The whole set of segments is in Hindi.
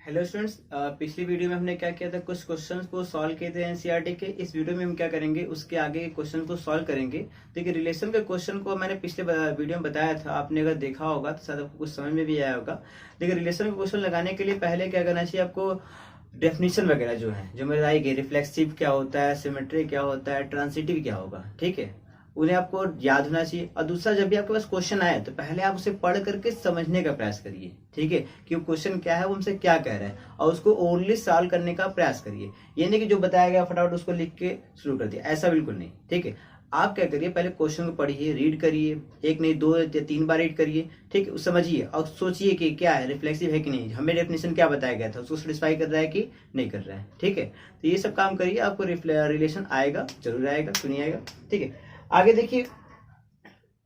हेलो स्टूडेंट्स, पिछली वीडियो में हमने क्या किया था, कुछ क्वेश्चंस को सॉल्व किए थे एनसीईआरटी के। इस वीडियो में हम क्या करेंगे, उसके आगे के क्वेश्चन को सॉल्व करेंगे। देखिए, रिलेशन के क्वेश्चन को मैंने पिछले वीडियो में बताया था, आपने अगर देखा होगा तो शायद आपको कुछ समझ में भी आया होगा। देखिए, रिलेशन का क्वेश्चन लगाने के लिए पहले क्या करना चाहिए आपको, डेफिनेशन वगैरह जो मेरे आएगी, रिफ्लेक्सिव क्या होता है, सिमेट्री क्या होता है, ट्रांसिटिव क्या होगा, ठीक है, उन्हें आपको याद होना चाहिए। और दूसरा, जब भी आपके पास क्वेश्चन आए तो पहले आप उसे पढ़ करके समझने का प्रयास करिए, ठीक है, कि वो क्वेश्चन क्या है, वो हमसे क्या कह रहा है, और उसको ओरली सॉल्व करने का प्रयास करिए। ये नहीं कि जो बताया गया फटाफट उसको लिख के शुरू कर दिया, ऐसा बिल्कुल नहीं, ठीक है। आप क्या करिए, पहले क्वेश्चन को पढ़िए, रीड करिए, एक नहीं दो या तीन बार रीड करिए, ठीक है, समझिए और सोचिए कि क्या है, रिफ्लेक्सिव है कि नहीं, हमें डेफिनेशन क्या बताया गया था, उसको सेटिस्फाई कर रहा है कि नहीं कर रहा है, ठीक है। तो ये सब काम करिए, आपको रिलेशन आएगा, जरूर आएगा, क्यों नहीं आएगा, ठीक है। आगे देखिए,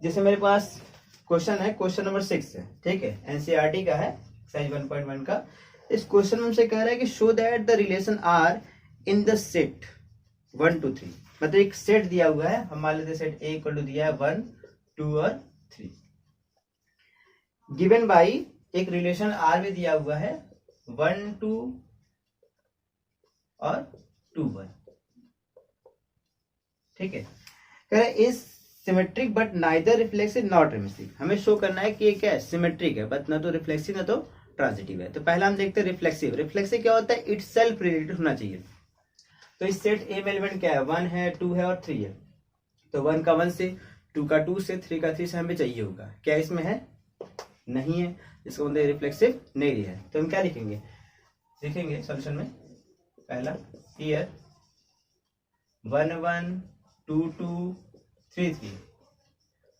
जैसे मेरे पास क्वेश्चन है, क्वेश्चन नंबर 6 है, ठीक है, एनसीईआरटी का है, एक्सरसाइज 1.1 का। इस क्वेश्चन में हमसे कह रहा है कि show that the relation R in the set 1 to 3। मतलब एक सेट दिया हुआ है, हम मान लेते सेट ए इक्वल टू दिया है 1, 2 और 3, गिवन बाई एक रिलेशन आर में दिया हुआ है 1, 2 और 2, 1, ठीक है। कह रहा है इस symmetric but neither reflexive not remissive. हमें शो करना है कि ये क्या है, सिमेट्रिक है बट ना तो रिफ्लेक्सिव ना तो ट्रांजिटिव है। तो पहला हम देखते हैं रिफ्लेक्सिव। रिफ्लेक्सिव क्या होता है, इट सेल्फ रिलेटेड होना चाहिए। तो इस सेट ए में एलिमेंट क्या है, 1 है, 2 है और 3 है। तो 1 का 1 से, 2 का 2 से, 3 का 3 से हमें चाहिए होगा। क्या इसमें है, नहीं है, इसका मतलब रिफ्लेक्सिव नहीं है। तो हम क्या लिखेंगे, लिखेंगे सोल्यूशन में, पहला here 1, 1, 2, 2, 3, 3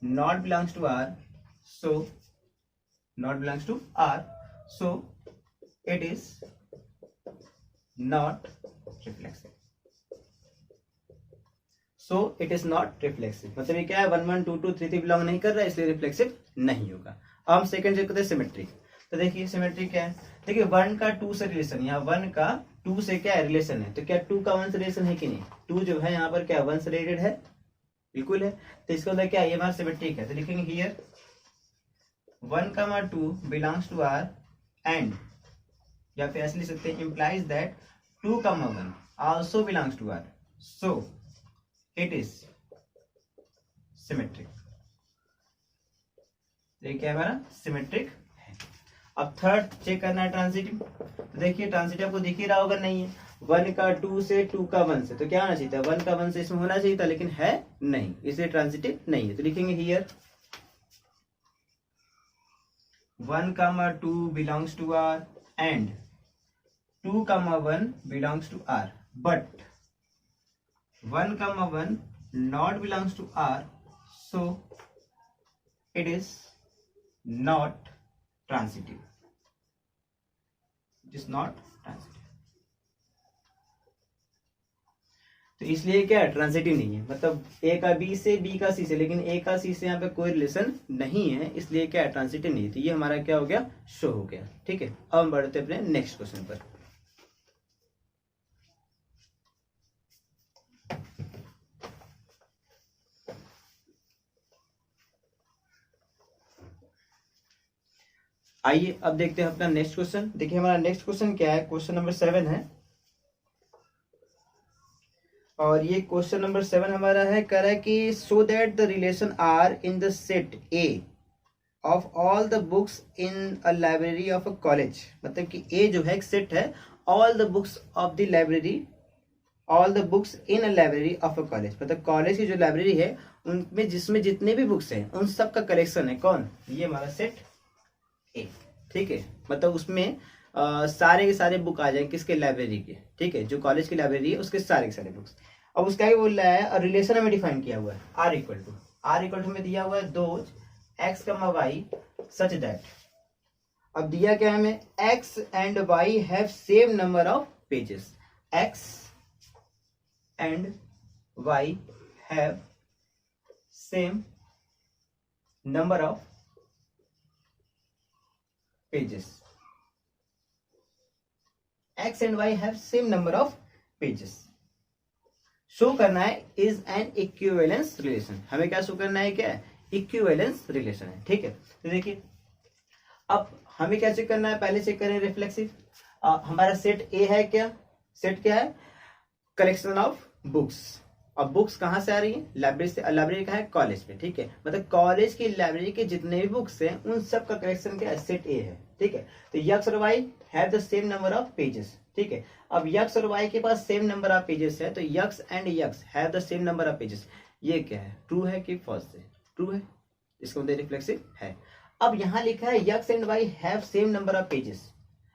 not belongs to R, so not belongs to R, so it is not reflexive. So it is not reflexive। मतलब ये क्या है, 1, 1, 2, 2, 3, 3 बिलोंग नहीं कर रहा है, इसलिए रिफ्लेक्सिव नहीं होगा। अब हम सेकंड चेक करते हैं सिमेट्री। तो देखिए सिमेट्री क्या है, देखिए 1 का 2 से रिलेशन, यहाँ 1 का 2 से क्या है रिलेशन है, तो क्या 2 का 1 से रिलेशन है कि नहीं, 2 जो है यहाँ पर क्या 1 से रिलेटेड है, बिल्कुल है। तो इसका मतलब क्या, ये हमारा सिमेट्रिक है। तो लिखेंगे here 1, 2 belongs to R and, या फिर ऐसे लिख सकते हैं, implies that 2, 1 also belongs to R, so it is symmetric. ये क्या है, हमारा सिमेट्रिक है। अब थर्ड चेक करना है ट्रांजिटिव। तो देखिए ट्रांजिटिव आपको दिख ही रहा होगा, नहीं है, 1 का 2 से, 2 का 1 से, तो क्या होना चाहिए था, 1 का 1 से इसमें होना चाहिए था, लेकिन है नहीं, इसलिए ट्रांजिटिव नहीं है। तो लिखेंगे here 1, 2 belongs to R and 2, 1 belongs to R, but 1, 1 not belongs to R, so it is not transitive, it is not transitive. तो इसलिए क्या है, ट्रांजिटिव नहीं है। मतलब ए का बी से, बी का सी से, लेकिन ए का सी से यहाँ पे कोई रिलेशन नहीं है, इसलिए क्या है, ट्रांजिटिव नहीं है। तो ये हमारा क्या हो गया, शो हो गया, ठीक है। अब हम बढ़ते अपने नेक्स्ट क्वेश्चन पर। आइए अब देखते हैं अपना नेक्स्ट क्वेश्चन। देखिए हमारा नेक्स्ट क्वेश्चन क्या है, क्वेश्चन नंबर 7 है, और ये क्वेश्चन नंबर 7 हमारा है, कह रहा है कि show that the relation R in the set A of all the books in a library of a college. मतलब कि ए जो है एक सेट है, all the books of the library, all the books in a library of a college. मतलब कॉलेज की जो लाइब्रेरी है उनमें जिसमें जितने भी बुक्स हैं उन सब का कलेक्शन है, कौन, ये हमारा सेट ए, ठीक है। मतलब उसमें सारे के सारे बुक आ जाए, किसके, लाइब्रेरी के, ठीक है, जो कॉलेज की लाइब्रेरी है उसके सारे के सारे बुक्स। अब उसका क्या बोल रहा है, रिलेशन हमें डिफाइन किया हुआ है, आर इक्वल टू हमें दिया हुआ है those X, Y such that. अब दिया क्या है हमें, X and why have same number of pages, एक्स and why have same number ऑफ pages, x and y have same number of pages। Show करना है इज एन इक्विवेलेंस रिलेशन। हमें क्या शो करना है, क्या है, इक्विवेलेंस रिलेशन है, ठीक है। तो देखिए अब हमें क्या चेक करना है, पहले चेक करें रिफ्लेक्सिव। हमारा सेट ए है क्या, सेट क्या है, कलेक्शन ऑफ बुक्स। अब बुक्स कहाँ से आ रही है, लाइब्रेरी से। लाइब्रेरी का है कॉलेज में, ठीक है, मतलब कॉलेज की लाइब्रेरी के जितने भी बुक्स हैं उन सब का कलेक्शन क्या है, सेट ए है, ठीक है। तो यक्स और Y have the same number of pages, ठीक है। अब यक्स और वाई के पास सेम नंबर ऑफ पेजेस है, तो x and x have the same number of pages, ये क्या है, ट्रू है कि फॉल्स है, ट्रू है, इसको मतलब रिफ्लेक्सिव है। अब यहाँ लिखा है x and why have same number of pages,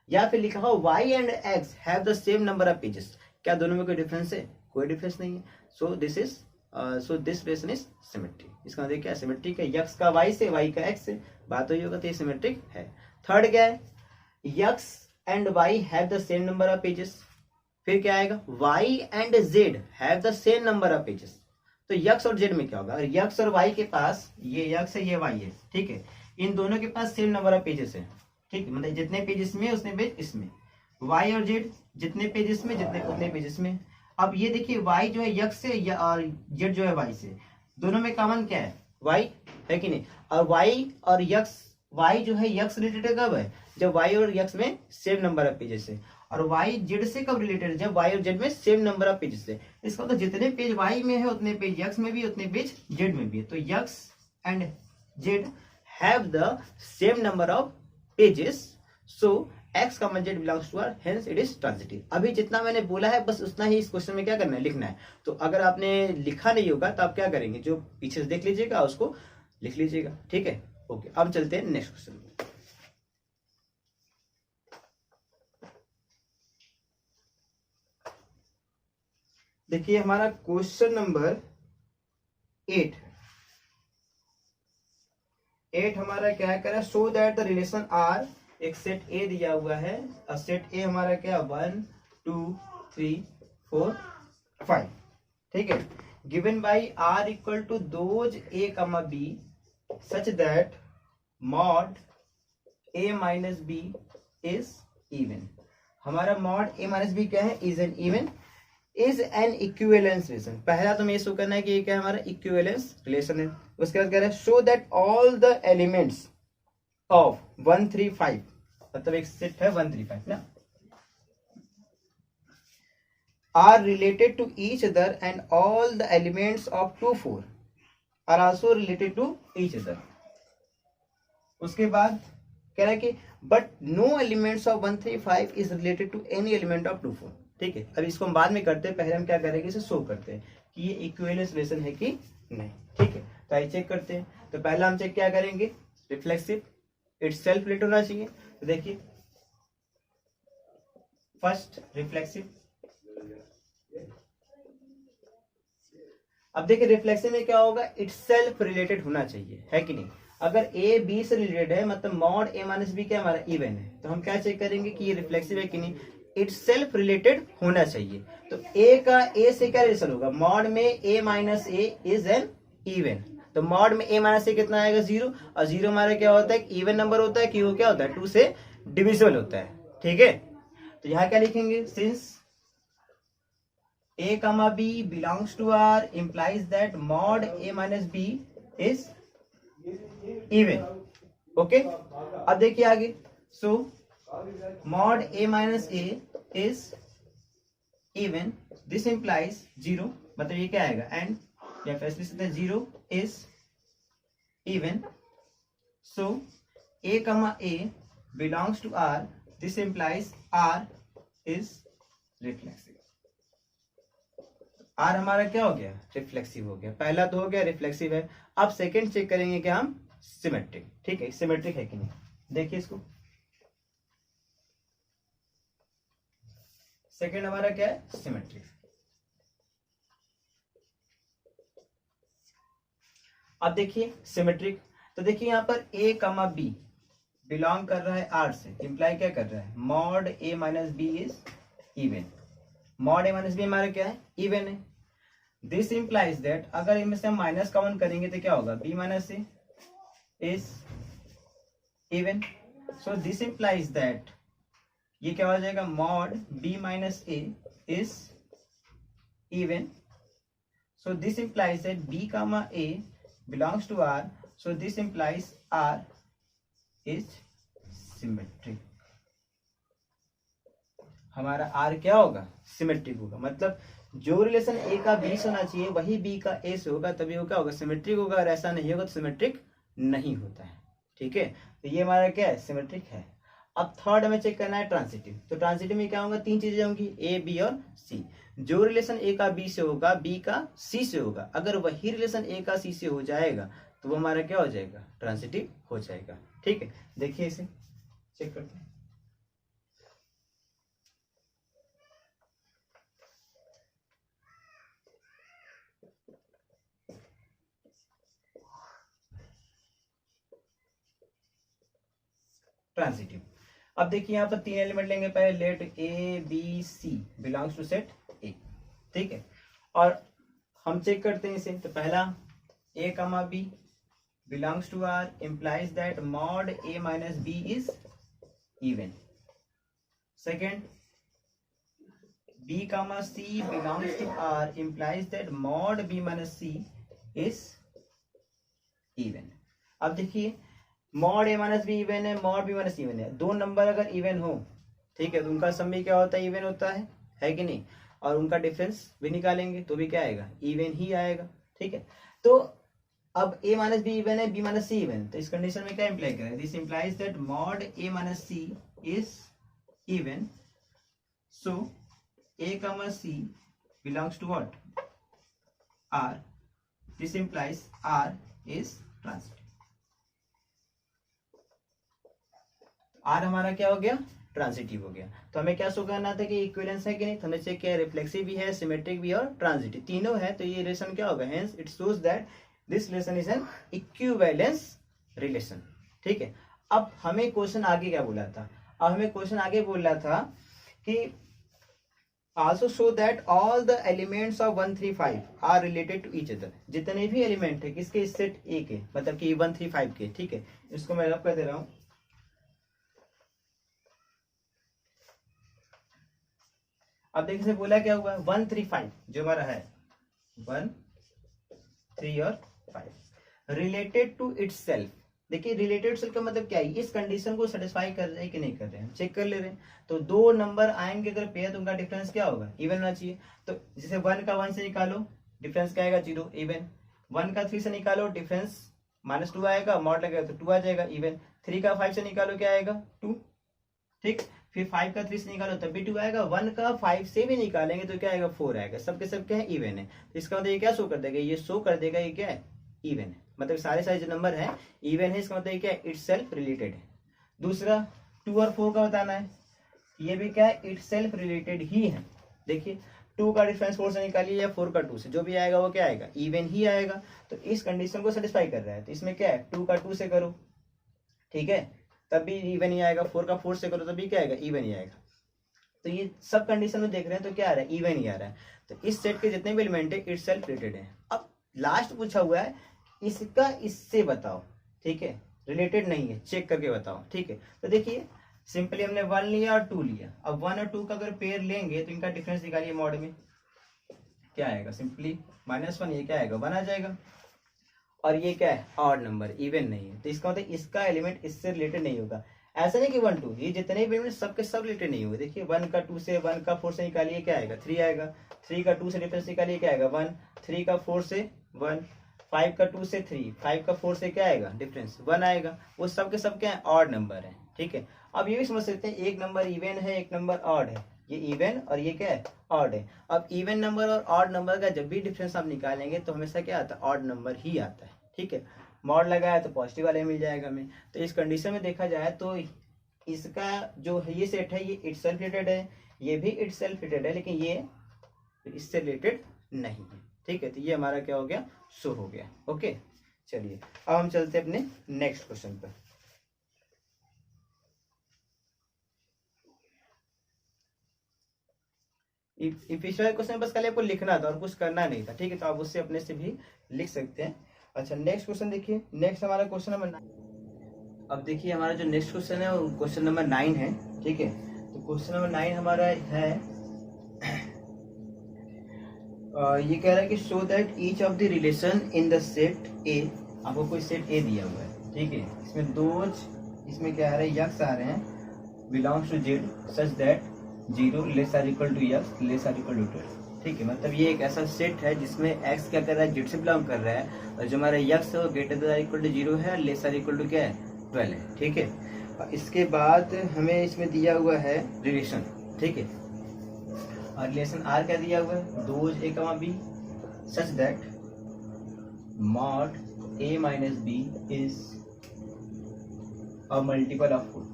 या फिर लिखा हो Y and X have the same number of pages, क्या दोनों में कोई डिफरेंस है, कोई डिफरेंस नहीं है। So this is this relation is symmetric, इसका मतलब क्या, सिमेट्रिक है, यक्स का वाई से, वाई का एक्स से, बात हुई होगा, तो ये सिमेट्रिक है। थर्ड क्या है, x and Y have the same number of pages, फिर क्या आएगा, y and z have the same number of pages. तो यक्स और जेड में क्या होगा, अगर यक्स और वाई के पास, ये यक्स है ये वाई है, ठीक है, इन दोनों के पास सेम नंबर ऑफ पेजेस है, ठीक है, मतलब जितने पेजेस में उतने पेज इसमें, वाई और जेड जितने पेजेस में जितने उतने पेजेस में। अब ये देखिए वाई जो है यक्स से और जेड जो है वाई से, दोनों में कॉमन क्या है, वाई है कि नहीं, और वाई और यक्स, वाई जो है यक्स रिलेटेड कब है, जब वाई और यक्स में सेम नंबर ऑफ पेजेस है, और वाई जेड से कब रिलेटेड है, जब वाई और जेड में सेम नंबर ऑफ पेजेस है। इसका मतलब जितने पेज वाई में है उतने पेज यक्स में भी, उतने पेज जेड में भी है। तो x and z have the same number of pages, so x का z belongs to R, hence it is transitive. अभी जितना मैंने बोला है बस उतना ही इस क्वेश्चन में क्या करना है, लिखना है। तो अगर आपने लिखा नहीं होगा तो आप क्या करेंगे, जो पीछे से देख लीजिएगा उसको लिख लीजिएगा, ठीक है। ओके, अब चलते हैं नेक्स्ट क्वेश्चन में। देखिए हमारा क्वेश्चन नंबर 8 हमारा क्या कर रहा है, so that the relation R, एक सेट ए दिया हुआ है, और सेट ए हमारा क्या 1 2 3 4 5, ठीक है, given by R equal to those a comma b such that mod a minus b is even. हमारा मॉड ए माइनस बी क्या है, is an even, is an equivalence relation. पहला तो हमें ये शो करना है कि ये क्या हमारा इक्विवेलेंस रिलेशन है। उसके बाद कह रहा है show that all the elements of 1 3 5, मतलब एक सेट है 1 3 5 ना, are related to each other and all the elements of 2 4 are also related to each other. उसके बाद कह रहा है कि but no elements of 1 3 5 is related to any element of 2 4, ठीक है। अब इसको हम बाद में करते हैं, पहले हम क्या करेंगे, इसे शो करते हैं कि ये इक्विवेलेंस रिलेशन है कि नहीं, ठीक है। तो आइए चेक करते हैं। तो पहला हम चेक क्या करेंगे, रिफ्लेक्सिव, इटसेल्फ रिलेटेड होना चाहिए। तो देखिए फर्स्ट रिफ्लेक्सिव, अब देखिए रिफ्लेक्सिव में क्या होगा, इटसेल्फ रिलेटेड होना चाहिए, है कि नहीं। अगर ए बी से रिलेटेड है मतलब मॉड ए माइनस बी क्या हमारा इवन है, तो हम क्या चेक करेंगे कि ये रिफ्लेक्सिव है कि नहीं, इटसेल्फ रिलेटेड होना चाहिए। तो ए का ए से क्या रिलेशन होगा, मॉड में a minus a is an even, तो मॉड में ए माइनस ए कितना आएगा 0, और 0 हमारा क्या होता है, इवन नंबर होता है कि वो क्या होता है 2 से डिविजिबल होता है, ठीक है। तो यहाँ क्या लिखेंगे, since a comma b belongs to R implies that mod a minus b is even, okay। अब देखिए आगे, so mod a minus a is even, this implies 0, मतलब ये क्या आएगा and, या फिर इसलिए 0 is even, so a comma a belongs to R, this implies R is reflexive। R हमारा क्या हो गया, रिफ्लेक्सिव हो गया। पहला तो हो गया रिफ्लेक्सिव है। अब सेकंड चेक करेंगे क्या हम, सिमेट्रिक, ठीक है, सिमेट्रिक है कि नहीं। देखिए इसको, सेकंड हमारा क्या है, सिमेट्रिक। अब देखिए सिमेट्रिक, तो देखिए यहां पर ए कमा बी बिलोंग कर रहा है आर से, इंप्लाई क्या कर रहा है, mod a minus b is even. Mod a minus b हमारा क्या है, इवन है। दिस इंप्लाइज दैट, अगर इनमें से हम माइनस कॉमन करेंगे तो क्या होगा, b minus a is even. So this implies that, ये क्या हो जाएगा, mod b minus a is even. So this implies that b comma a belongs to R, so this implies R is symmetric. हमारा आर क्या होगा, सिमेट्रिक होगा। मतलब जो रिलेशन ए का बी से होना चाहिए वही बी का ए से होगा, तभी वो क्या होगा, सिमेट्रिक होगा। और ऐसा नहीं होगा तो सिमेट्रिक नहीं होता है। ठीक है, तो ये हमारा क्या है, सिमेट्रिक है। अब थर्ड हमें चेक करना है ट्रांसिटिव। तो ट्रांसिटिव में क्या होगा, तीन चीजें होंगी, ए बी और सी। जो रिलेशन ए का बी से होगा, बी का सी से होगा, अगर वही रिलेशन ए का सी से हो जाएगा तो वो हमारा क्या हो जाएगा, ट्रांसिटिव हो जाएगा। ठीक है, देखिए इसे चेक करते हैं। ट्रांसिटिव, अब देखिए यहाँ पर तीन एलिमेंट लेंगे। पहले let a b c belongs to set A. ठीक है, और हम चेक करते हैं इसे। तो पहला a comma b belongs to R implies that mod a minus b is even. Second, b comma c belongs to r implies that mod b minus c is even. अब देखिए mod a minus b even है, मॉड बी माइनस इवन है। दो नंबर अगर इवन हो, ठीक है, तो उनका सम भी क्या होता है, इवन होता है कि नहीं। और उनका डिफरेंस भी निकालेंगे तो भी क्या आएगा, इवन ही आएगा। ठीक है, तो अब a माइनस बी इवन है, b माइनस सी इवन, तो इस कंडीशन में क्या इंप्लाई करें, this implies that mod a minus c is even, so a comma c belongs to what, r. This implies r is transitive. R हमारा क्या हो गया, ट्रांसिटिव हो गया। तो हमें क्या शो करना था कि इक्विवेलेंस है कि नहीं, तो हमने चेक किया रिफ्लेक्सिव भी है, सिमेट्रिक भी है और ट्रांसिटिव तीनों है। तो ये रिलेशन क्या होगा, hence it shows that this relation is an equivalence relation. ठीक है, अब हमें क्वेश्चन आगे क्या बोला था, अब हमें क्वेश्चन आगे बोल रहा था कि also show that all the elements of 1 3 5 are related to each other. जितने भी एलिमेंट है किसके, इस सेट ए के, मतलब कि 1 3 5 के। ठीक है, इसको मैं रब कर दे रहा हूं। अब देखिए से बोला क्या हुआ, 1 3 5 जो हमारा है 1 3 और 5 रिलेटेड टू इटसेल्फ। देखिए रिलेटेड सेल्फ का मतलब क्या है, इस कंडीशन को सेटिस्फाई कर रहे हैं कि नहीं कर रहे हैं, चेक कर ले रहे हैं। तो दो नंबर आएंगे अगर पेयर, तो उनका डिफरेंस क्या होगा, इवन होना चाहिए। तो जैसे 1 का 1 से निकालो, डिफरेंस क्या आएगा, 0, इवन। 1 का 3 से निकालो, डिफरेंस -2 आएगा, मॉड लगेगा तो 2 आ जाएगा, इवन। 3 का 5 से निकालो, क्या आएगा, 2। ठीक, फिर 5 का 3 से निकालो तब भी 2 आएगा, 1 का 5 से भी निकालेंगे तो क्या आएगा, 4 आएगा। सबके सब क्या है, इवन है। तो इसका मतलब ये क्या शो कर देगा, ये शो कर देगा ये क्या है, इवन है। मतलब सारे जो नंबर है इवन है, इसका मतलब क्या है, इट सेल्फ रिलेटेड है। दूसरा 2 और 4 का बताना है, ये भी क्या है, इट सेल्फ रिलेटेड ही है। देखिए 2 का डिफरेंस 4 से निकालिए या 4 का 2 से, जो भी आएगा वो क्या आएगा, इवन ही आएगा। तो इस कंडीशन को सेटिस्फाई कर रहा है। तो इसमें क्या है, 2 का 2 से करो, ठीक है, तब भी इवन ही आएगा। 4 का 4 से करो तब भी क्या आएगा, इवन ही आएगा। तो ये सब कंडीशन में देख रहे हैं तो क्या आ रहा है, इवन ही आ रहा है। तो इस सेट के जितने भी एलिमेंट है इट सेल्फ रिलेटेड है। अब लास्ट पूछा हुआ है इसका इससे बताओ, ठीक है, रिलेटेड नहीं है, चेक करके बताओ। ठीक है, तो देखिए सिंपली हमने 1 लिया और 2 लिया। अब 1 और 2 का अगर पेयर लेंगे तो इनका डिफरेंस निकालिए, मॉड में क्या आएगा, सिंपली -1, ये क्या आएगा, 1 आ जाएगा। और ये क्या है, ऑड नंबर, इवन नहीं है। तो इसका मतलब इसका एलिमेंट इससे रिलेटेड नहीं होगा। ऐसा नहीं कि 1 2, ये जितने भी एलिमेंट सबके सब रिलेटेड नहीं होंगे। देखिए 1 का 2 से, 1 का 4 से निकालिए, क्या आएगा, 3 आएगा। 3 का 2 से डिफरेंस निकालिए, क्या आएगा, 1। 3 का 4 से 1, 5 का 2 से 3, 5 का 4 से क्या आएगा, डिफरेंस 1 आएगा। वो सब के सब क्या है, ऑड नंबर है। ठीक है, अब ये भी समझ सकते हैं, एक नंबर इवन है, एक नंबर ऑड है। ये इवन और ये क्या है, ऑड है। अब इवन नंबर और ऑड नंबर का जब भी डिफरेंस आप निकालेंगे तो हमेशा क्या आता है, ऑड नंबर ही आता है। ठीक है, मॉड लगाया तो पॉजिटिव वाले मिल जाएगा हमें। तो इस कंडीशन में देखा जाए तो इसका जो है ये सेट है, ये इट सेल्फ रिलेटेड है, ये भी इट सेल्फ रिलेटेड है, लेकिन ये इससे रिलेटेड नहीं है। ठीक है, तो ये हमारा क्या हो गया, शो हो गया। ओके, चलिए अब हम चलते हैं अपने नेक्स्ट क्वेश्चन पर। पिछले क्वेश्चन बस खाली आपको लिखना था और कुछ करना नहीं था। ठीक है, तो आप उससे अपने से भी लिख सकते हैं। अच्छा, नेक्स्ट क्वेश्चन देखिए। नेक्स्ट हमारा क्वेश्चन नंबर 9। अब देखिए हमारा जो नेक्स्ट क्वेश्चन है वो क्वेश्चन नंबर 9 है। ठीक है, तो क्वेश्चन नंबर 9 हमारा है, ये कह रहा है कि show that each of the relation in the set ए। आपको कोई सेट ए दिया हुआ है, ठीक है, इसमें दो, इसमें क्या आ रहे हैं, यक्स आ रहे हैं, belongs to z such that 0 less or equal to x less or equal to 12। ठीक है, मतलब ये एक ऐसा सेट है जिसमें x क्या कर रहा है, जेड से बिलोंग कर रहा है, और जो हमारा x है वो ग्रेटर देन इक्वल टू 0 है, लेस आर इक्वल टू क्या है, 12 है। ठीक है, और इसके बाद हमें इसमें दिया हुआ है रिलेशन। ठीक है, और रिलेशन r क्या दिया हुआ है, दोज a कमा b such that mod a minus b is a multiple of 4।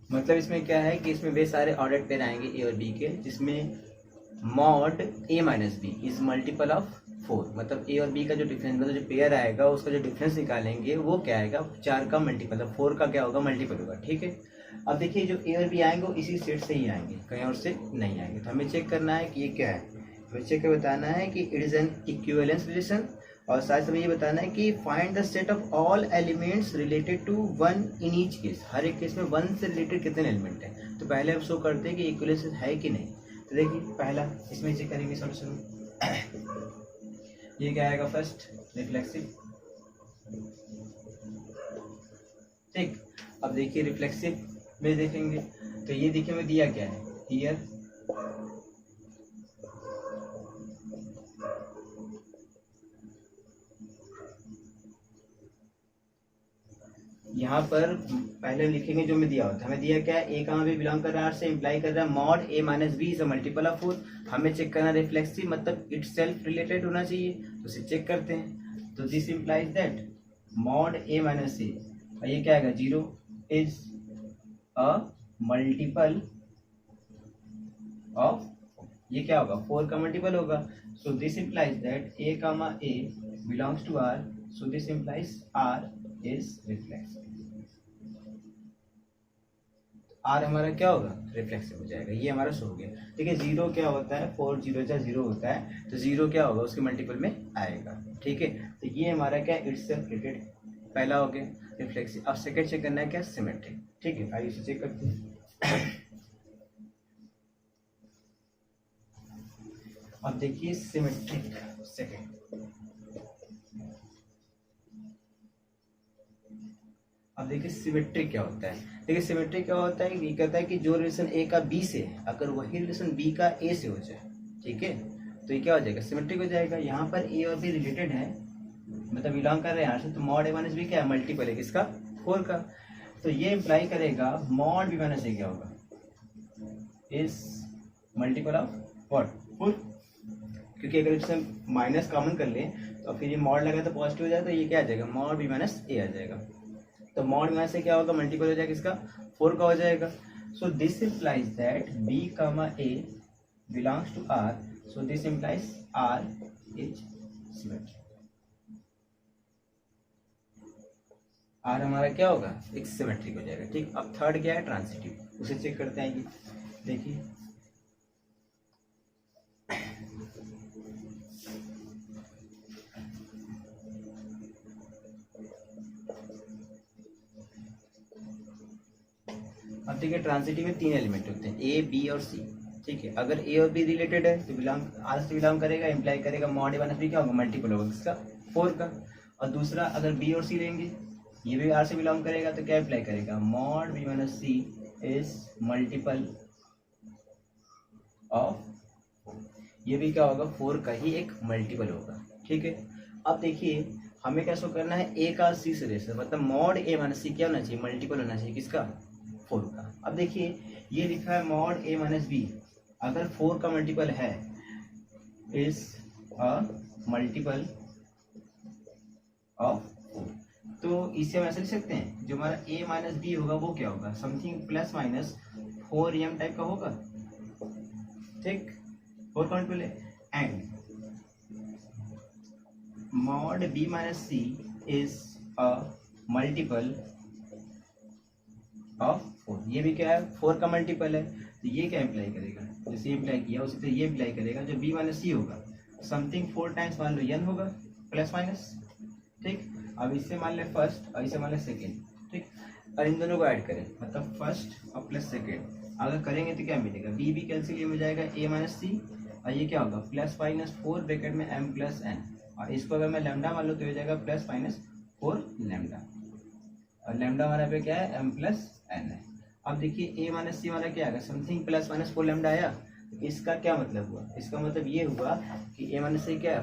मतलब इसमें क्या है कि इसमें वे सारे ऑर्डर पेयर आएंगे ए और बी के, जिसमें mod a minus b is multiple of 4। मतलब ए और बी का जो डिफरेंस, मतलब जो पेयर आएगा उसका जो डिफरेंस निकालेंगे वो क्या आएगा, 4 का मल्टीपल, 4 का क्या होगा, मल्टीपल होगा। ठीक है, अब देखिए जो ए और बी आएंगे वो इसी सेट से ही आएंगे, कहीं और से नहीं आएंगे। तो हमें चेक करना है कि ये क्या है, हमें चेक कर बताना है कि it is an equivalence relation, और साथ में ये बताना है कि find the set of all elements related to 1 in each case. हर एक केस में 1 से रिलेटेड कितने एलिमेंट हैं। तो पहले हम शो करते हैं कि इक्विवेलेंस है कि नहीं। तो देखिए पहला इसमें चेक करेंगे सॉल्यूशन में ये क्या आएगा, फर्स्ट रिफ्लेक्सिव। ठीक, अब देखिए रिफ्लेक्सिव में देखेंगे तो ये देखिए हमें दिया क्या है, हियर यहाँ पर पहले लिखेंगे जो हमें दिया होता है। हमें दिया क्या है, ए कहाँ भी बिलोंग कर रहा है, आर से इंप्लाई कर रहा है mod a minus b is a multiple of 4। हमें चेक करना रिफ्लेक्सिव, मतलब इट सेल्फ रिलेटेड होना चाहिए, तो इसे चेक करते हैं। तो this implies that mod a minus a, ये क्या आएगा, 0 इज अ मल्टीपल ऑफ, ये क्या होगा, 4 का मल्टीपल होगा। So this implies that a comma a belongs to R, so this implies R is reflexive. R हमारा क्या होगा, रिफ्लेक्सिव हो जाएगा, ये हमारा शो हो गया। ठीक है, 0 क्या होता है, 4 0 जा 0 होता है, तो 0 क्या होगा, उसके मल्टीपल में आएगा। ठीक है, तो ये हमारा क्या, इट्स सेल्फ रिलेटेड पहला हो गया रिफ्लेक्सिव। अब सेकंड चेक करना है क्या, सिमेट्रिक। ठीक है, आइए इसे चेक करते हैं। अब देखिए सिमेट्रिक सेकंड, अब देखिए सिमेट्रिक क्या होता है। देखिए सिमेट्रिक क्या होता है, ये कहता है कि जो रिलेशन ए का बी से, अगर वही रिलेशन बी का ए से हो जाए, ठीक है, तो ये क्या हो जाएगा, सिमेट्रिक हो जाएगा। यहाँ पर ए और बी रिलेटेड है, मतलब बिलोंग कर रहे हैं यहाँ से, तो मॉड ए माइनस बी क्या है, मल्टीपल है किसका, 4 का। तो ये इंप्लाई करेगा मॉड बी माइनस ए क्या होगा, इज मल्टीपल ऑफ व्हाट, 4। क्योंकि अगर इससे माइनस कॉमन कर ले तो फिर ये मॉड लगा तो पॉजिटिव हो जाए, तो ये क्या आ जाएगा, मॉड बी माइनस ए आ जाएगा। तो मॉड में से क्या होगा, मल्टीपल हो जाएगा किसका, 4 का हो जाएगा। So this implies that b comma a belongs to R, so this implies R is symmetric. R हमारा क्या होगा, एक सिमेट्रिक हो जाएगा। ठीक, अब थर्ड क्या है, ट्रांसिटिव, उसे चेक करते हैं। देखिए अब देखिए ट्रांसिटिव में 3 एलिमेंट होते हैं, ए बी और सी। ठीक है, अगर ए और बी रिलेटेड है तो बिलोंग आर से बिलोंग करेगा, इंप्लाई करेगा मॉड ए माइनस बी क्या होगा, मल्टीपल होगा किसका, 4 का। और दूसरा अगर बी और सी लेंगे, ये भी आर से बिलोंग करेगा, तो क्या इंप्लाई करेगा, mod b minus c is multiple of, ये भी क्या होगा, 4 का ही एक मल्टीपल होगा। ठीक है, अब देखिए हमें क्या शो करना है, ए का सी से रिलेशन, मतलब मॉड ए माइनस सी क्या होना चाहिए, मल्टीपल होना चाहिए किसका, 4 का। अब देखिए ये लिखा है मॉड ए माइनस बी, अगर 4 का मल्टीपल है, इज अ मल्टीपल ऑफ 4, तो इसे हम ऐसे लिख सकते हैं, जो हमारा ए माइनस बी होगा वो क्या होगा, something plus minus 4m type का होगा। ठीक, 4 का मल्टीपल है, and mod b minus c is a multiple of 4, ये भी क्या है, 4 का मल्टीपल है। तो ये क्या इंप्लाई करेगा, जैसे इंप्लाई किया उसी तरह ये इंप्लाई करेगा, जो बी माइनस सी होगा समथिंग 4 टाइम्स मान लो n होगा प्लस माइनस। ठीक, अब इससे मान ले फर्स्ट और इसे मान ले सेकेंड। ठीक, और इन दोनों को ऐड करें, मतलब फर्स्ट और प्लस सेकेंड अगर करेंगे तो क्या मिलेगा, बी भी कैंसिल हो जाएगा, ए माइनस सी, और ये क्या होगा, प्लस माइनस 4 ब्रैकेट में m प्लस n, और इसको अगर मैं लैम्डा मान लो तो हो जाएगा प्लस माइनस 4 लैम्डा। और लैम्डा हमारा पे क्या है, m प्लस n है। अब देखिए a माइनस सी हमारा क्या आएगा, समथिंग प्लस माइनस 4 लैम्डा आया। इसका क्या मतलब हुआ, इसका मतलब ये हुआ कि a माइनस सी क्या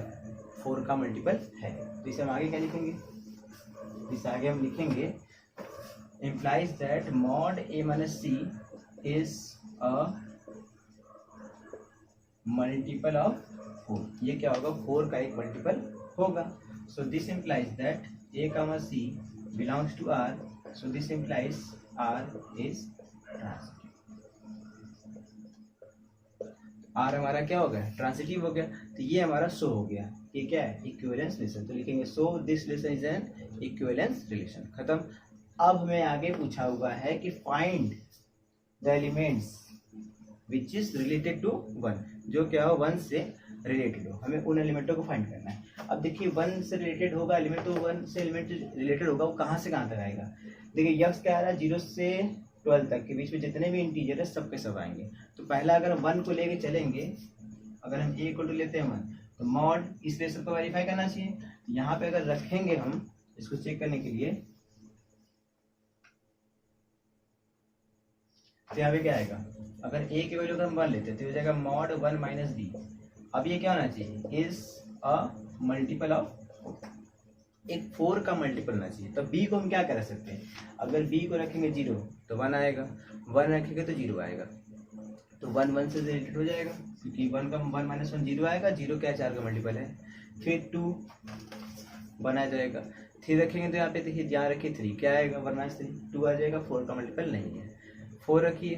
4 का मल्टीपल है। तो इसे हम आगे क्या लिखेंगे, इसे आगे हम लिखेंगे implies that mod a minus c is a multiple of 4। ये क्या होगा, 4 का एक मल्टीपल होगा। So this implies that a comma c belongs to R, so this implies R is transitive। R हमारा क्या हो गया, ट्रांसिटिव हो गया। तो ये हमारा शो हो गया, ये क्या है, इक्विवेलेंस रिलेशन। तो लिखेंगे so this relation is an equivalence relation, खत्म। अब हमें आगे पूछा हुआ है कि find the elements which is related to 1, जो क्या हो 1 से रिलेटेड हो, हमें उन एलिमेंटों को फाइंड करना है। अब देखिए 1 से रिलेटेड होगा एलिमेंट, तो 1 से एलिमेंट रिलेटेड होगा, वो कहाँ से कहाँ तक आएगा। देखिए यक्स क्या आ रहा है, 0 से 12 तक के बीच में जितने भी इंटीजर है सब के सब आएंगे। तो पहला अगर हम 1 को लेके चलेंगे, अगर हम a को लेते हैं 1, तो मॉड इस रिलेशन को वेरीफाई करना चाहिए। तो यहाँ पे अगर रखेंगे हम इसको चेक करने के लिए, तो यहाँ पे क्या आएगा, अगर a की वैल्यू अगर हम 1 लेते हैं तो हो जाएगा मॉड 1 माइनस b। अब ये क्या होना चाहिए, इज अ मल्टीपल ऑफ, एक 4 का मल्टीपल होना चाहिए। तो b को हम क्या कर सकते हैं, अगर b को रखेंगे 0 तो 1 आएगा, 1 रखेंगे तो 0 आएगा। तो 1 1 से रिलेटेड हो जाएगा, क्योंकि 1 का 1 माइनस 1 0 आएगा, 0 क्या 4 का मल्टीपल है। फिर 2 1 आ जाएगा, 3 रखेंगे तो यहाँ पे देखिए यहाँ रखिए 3 क्या आएगा, 1 माइनस 3 2 आ जाएगा, 4 का मल्टीपल नहीं है। 4 रखिए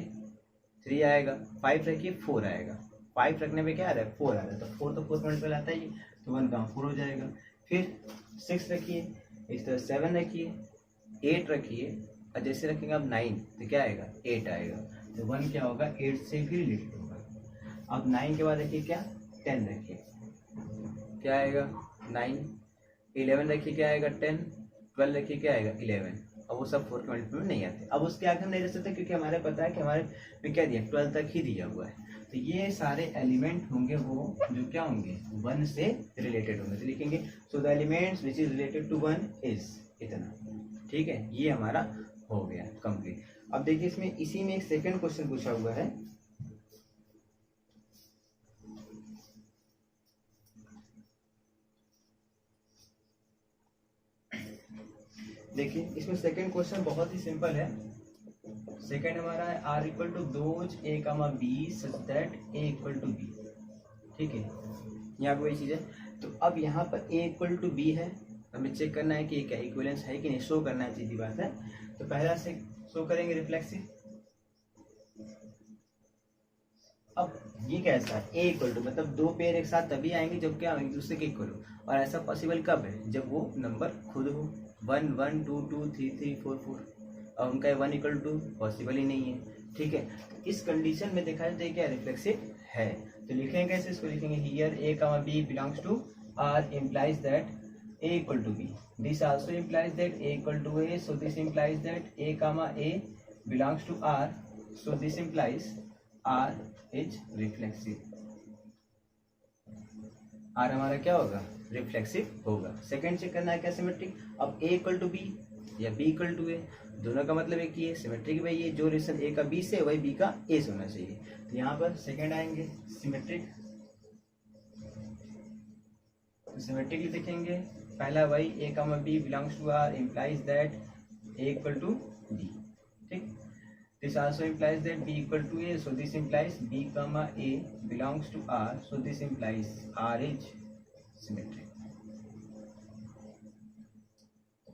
3 आएगा, 5 रखिए 4 आएगा, 5 रखने में क्या आ रहा है 4 आ रहा है, तो 4 तो 4 मल्टीपल आता ही है, तो 1 का 4 हो जाएगा। फिर 6 रखिए, इस तरह 7 रखिए, 8 रखिए, और जैसे रखेंगे अब 9 तो क्या आएगा 8 आएगा। तो 1 क्या होगा 8 से भी रिलेटेड होगा। अब 9 के बाद रखिए क्या 10 रखिए, क्या आएगा 9, 11 रखिए क्या आएगा 10, 12 रखिए क्या आएगा 11। अब वो सब 4 के मल्टीपल में नहीं आते। अब उसके आगे हम नहीं रख सकते, क्योंकि हमारे पता है कि हमारे में क्या दिया 12 तक ही दिया हुआ है। तो ये सारे एलिमेंट होंगे वो जो क्या होंगे 1 से रिलेटेड होंगे। तो लिखेंगे so the elements which is related to 1 is इतना। ठीक है, ये हमारा हो गया कंप्लीट। अब देखिए इसमें इसी में एक सेकंड क्वेश्चन पूछा हुआ है, देखिए इसमें सेकंड क्वेश्चन बहुत ही सिंपल है। सेकंड हमारा है R equal to those a comma b such that a equal to b. ठीक है, यहाँ पे वही चीज़ है। तो अब यहाँ पर ए इक्वल टू बी है, हमें चेक करना है कि क्या इक्विवेलेंस है कि नहीं, शो करना है, सीधी बात है। तो पहला से शो करेंगे रिफ्लेक्सिव। अब ये कैसा है, ए इक्वल टू मतलब दो पेयर एक साथ तभी आएंगे जब क्या होंगे दूसरे के इक्वल हो, और ऐसा पॉसिबल कब है जब वो नंबर खुद हो 1 1 2 2 3 3 4 4, और उनका 1 इक्वल टू पॉसिबल ही नहीं है। ठीक है, तो इस कंडीशन में देखा जाए क्या रिफ्लेक्सिव है। तो लिखेंगे कैसे, इसको लिखेंगे here a comma b belongs to R implies that a equal to b. This also implies that a equal to a, so this implies that a comma a belongs to R, so this implies R is reflexive. R हमारा क्या होगा रिफ्लेक्सिव होगा। सेकंड चेक करना है क्या सिमेट्रिक। अब a इक्वल टू b या b इक्वल टू a, दोनों का मतलब एक ही है, सिमेट्रिक भाई ये जो रिलेशन a का b से वही b का a से होना चाहिए। तो यहाँ पर सेकंड आएंगे सिमेट्रिक, तो सिमेट्रिकली देखेंगे पहला वही a comma b belongs to R implies that a equal to b. ठीक, this also implies that b equal to a, so this implies b comma a belongs to R, so this implies R is symmetric.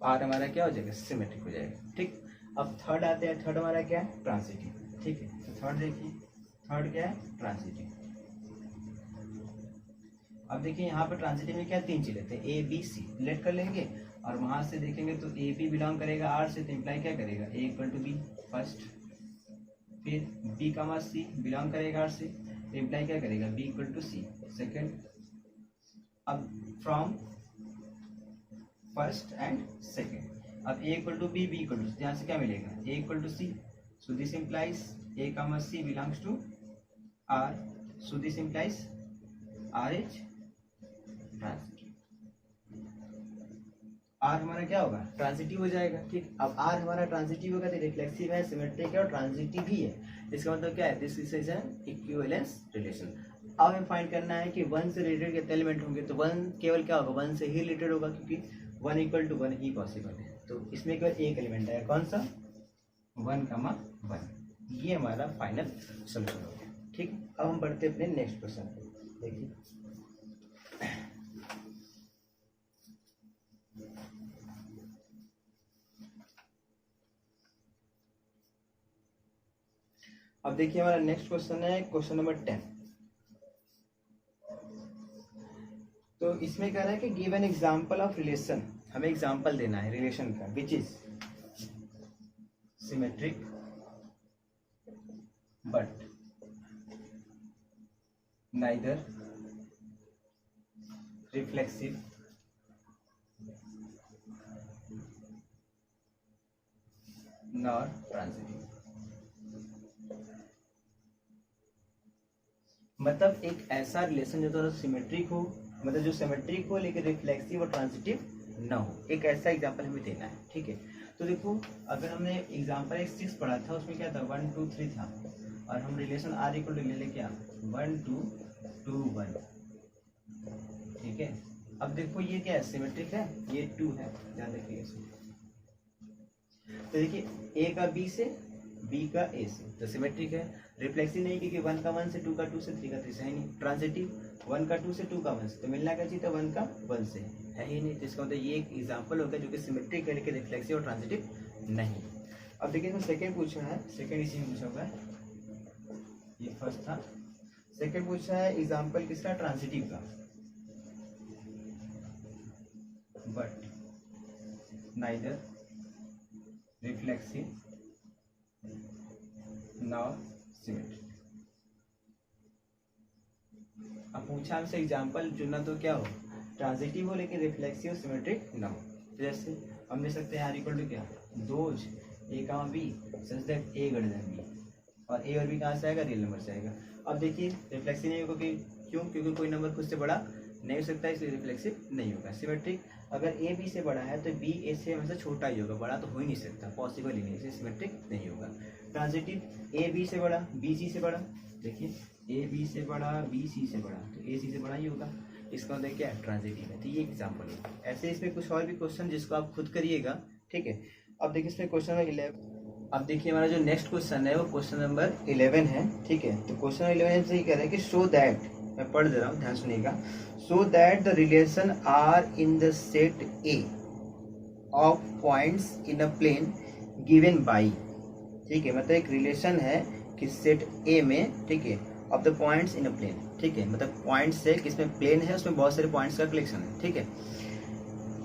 R हमारा क्या हो जाएगा सिमेट्रिक हो जाएगा। ठीक, अब थर्ड आते हैं, थर्ड हमारा क्या है ट्रांसिटिव। ठीक है, तो थर्ड देखिए, थर्ड क्या है ट्रांसिटिव। अब देखिए यहाँ पर ट्रांसिटिव में क्या तीन चीज लेते हैं ए बी सी रिलेट कर लेंगे, और वहां से देखेंगे तो ए बी बिलोंग करेगा आर से, तो इम्प्लाई क्या करेगा a equal to b first, फिर बी कामा सी बिलोंग करेगा आर से, तो इम्प्लाई क्या करेगा b equal to c second. अब फ्रॉम फर्स्ट एंड सेकेंड, अब a equal to b equal to, यहाँ से क्या मिलेगा a equal to c, so this implies a comma c belongs to R, so this implies R is transitive. Are हमारा क्या होगा, ट्रांजिटिव हो जाएगा। ठीक, अब आर हमारा ट्रांजिटिव होगा तो रिफ्लेक्सिव है, सिमेट्रिक है और ट्रांजिटिव भी है। इसका मतलब क्या है, this is an equivalence relation. अब हमें फाइंड करना है कि वन से रिलेटेड कितने एलिमेंट होंगे, तो वन केवल क्या होगा, वन से ही रिलेटेड होगा, क्योंकि 1 = 1 ही पॉसिबल है। तो इसमें केवल एक एलिमेंट है, कौन सा, 1,1। ये हमारा फाइनल सोल्यूशन हो गया। ठीक, अब हम बढ़ते अपने नेक्स्ट क्वेश्चन पे। देखिए अब देखिए हमारा नेक्स्ट क्वेश्चन है क्वेश्चन नंबर 10। तो इसमें कह रहा है कि give an example of relation, हमें एग्जांपल देना है रिलेशन का, which is symmetric but neither reflexive nor transitive. मतलब एक ऐसा रिलेशन जो थोड़ा सिमेट्रिक हो, मतलब जो सिमेट्रिक हो लेकिन रिफ्लेक्सिव और ट्रांजिटिव ना हो, एक ऐसा एग्जांपल हमें देना है। ठीक है, तो देखो अगर हमने एग्जांपल 6 पढ़ा था उसमें क्या था, 1 2 3 था, और हम रिलेशन आर इक्वल टू ले लें क्या, 1 2 2 1। ठीक है, अब देखो ये क्या है, सिमेट्रिक है, ये 2 है, ध्यान रखिए इसमें। तो देखिए ए का बी से, बी का ए से, तो सिमेट्रिक है। रिफ्लेक्सिव नहीं क्योंकि 1 का 1 से, 2 का 2 से, 3 का 3 से है नहीं। ट्रांजिटिव 1 का 2 से, 2 का 1 से, तो मिलना क्या चाहिए था, 1 का 1 से, है ही नहीं। तो इसका मतलब ये एक एग्जांपल हो गया जो कि सिमेट्रिक है लेकिन रिफ्लेक्सिव और ट्रांजिटिव नहीं। अब देखिए इसमें सेकंड पूछा है, सेकंड इसी में पूछा हुआ है, ये फर्स्ट था। सेकंड पूछा है एग्जांपल किसका, ट्रांजिटिव का, but neither reflexive nor symmetric. अब पूछा हमसे एग्जांपल चुनना तो क्या हो, ट्रांजिटिव हो लेकिन रिफ्लेक्सिव सिमेट्रिक ना हो। तो जैसे हम ले सकते हैं आर इक्वल टू क्या, दोज ए का b such that a greater than b, और ए और बी कहाँ से आएगा, रियल नंबर से आएगा। अब देखिए रिफ्लेक्सिव नहीं होगा क्यों, क्योंकि कोई नंबर खुद से बड़ा नहीं हो सकता, इसलिए रिफ्लेक्सिव नहीं होगा। सिमेट्रिक अगर ए बी से बड़ा है तो बी ए से हमेशा छोटा ही होगा, बड़ा तो हो ही नहीं सकता, पॉसिबल ही नहीं, इसलिए सिमेट्रिक नहीं होगा। ट्रांजिटिव ए बी से बड़ा, बी सी से बड़ा, देखिए ए बी से बड़ा, बी सी से बड़ा, तो ए सी से बड़ा ही होगा, इसका मतलब क्या है, ट्रांजिटिव है। तो ये एग्जाम्पल है। ऐसे इसमें कुछ और भी क्वेश्चन जिसको आप खुद करिएगा। ठीक है, अब देखिए इसमें क्वेश्चन नंबर 11। अब देखिए हमारा जो नेक्स्ट क्वेश्चन है वो क्वेश्चन नंबर 11 है। ठीक है, तो क्वेश्चन नंबर 11 से ये कह रहा है कि शो दैट, मैं पढ़ दे रहा हूँ, ध्यान सुनिएगा। So that the relation R in the set A of points in a plane given by, ठीक है, मतलब एक रिलेशन है कि सेट ए में, ठीक है, of the points in a plane, ठीक है, मतलब पॉइंट्स है किसमें, प्लेन है, उसमें बहुत सारे पॉइंट्स का कलेक्शन है। ठीक है,